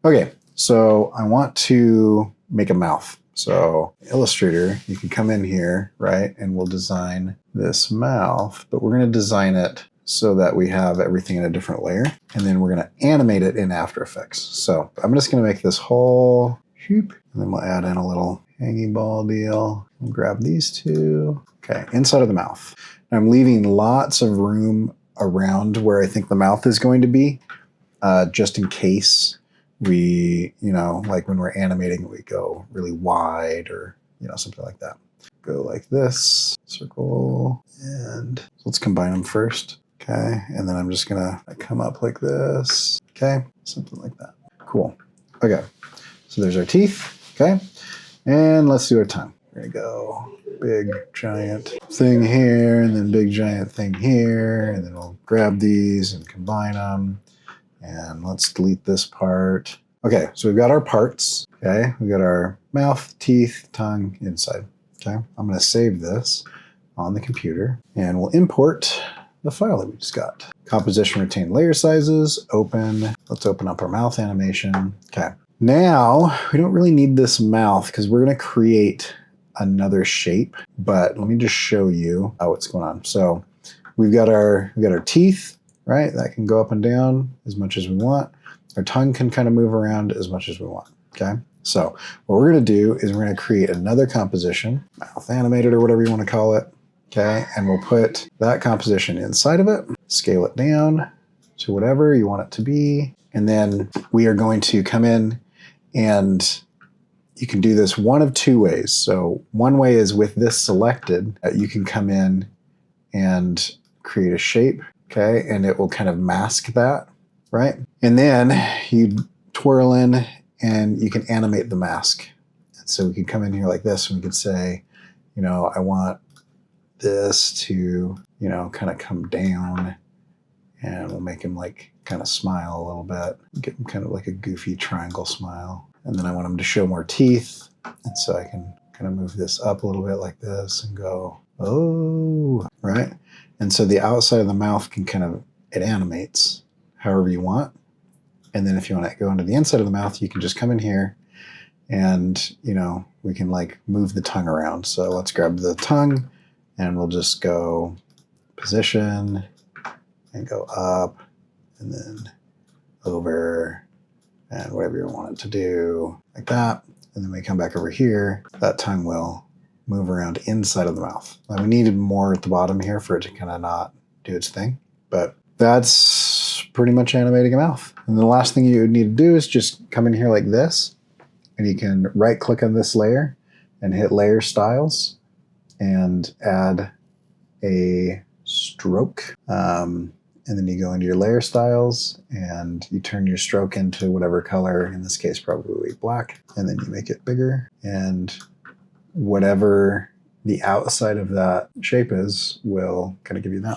Okay, so I want to make a mouth. So Illustrator, you can come in here, right? And we'll design this mouth, but we're going to design it so that we have everything in a different layer. And then we're going to animate it in After Effects. So I'm just going to make this whole shoop, and then we'll add in a little hanging ball deal. We'll grab these two. Okay, inside of the mouth. Now I'm leaving lots of room around where I think the mouth is going to be, just in case we, like when we're animating, we go really wide or, something like that. Go like this, circle, and let's combine them first. Okay, and then I'm just gonna come up like this. Okay, something like that. Cool. Okay, so there's our teeth. Okay, and let's do our tongue. We're gonna go big giant thing here, and then big giant thing here, and then we'll grab these and combine them. And let's delete this part. Okay, so we've got our parts. Okay, we've got our mouth, teeth, tongue, inside. Okay, I'm going to save this on the computer, and we'll import the file that we just got. Composition, retain layer sizes, open. Let's open up our mouth animation. Okay, now we don't really need this mouth because we're going to create another shape, but let me just show you what's going on. So we've got our teeth. Right, that can go up and down as much as we want. Our tongue can kind of move around as much as we want, okay? So what we're gonna do is we're gonna create another composition, mouth animated or whatever you wanna call it, okay? And we'll put that composition inside of it, scale it down to whatever you want it to be. And then we are going to come in, and you can do this one of two ways. So one way is with this selected, you can come in and create a shape. Okay, and it will kind of mask that, right? And then you twirl in and you can animate the mask. And so we can come in here like this, and we could say, I want this to, kind of come down, and we'll make him like kind of smile a little bit, get him kind of like a goofy triangle smile. And then I want him to show more teeth. And so I can kind of move this up a little bit like this and go, oh, right? And so the outside of the mouth it animates however you want. And then if you want to go into the inside of the mouth, you can just come in here and, we can like move the tongue around. So let's grab the tongue and we'll just go position and go up and then over and whatever you want it to do, like that. And then we come back over here, that tongue will move around inside of the mouth. Now we needed more at the bottom here for it to kind of not do its thing, but that's pretty much animating a mouth. And the last thing you would need to do is just come in here like this, and you can right click on this layer and hit layer styles and add a stroke. And then you go into your layer styles and you turn your stroke into whatever color, in this case probably black, and then you make it bigger, and whatever the outside of that shape is will kind of give you that.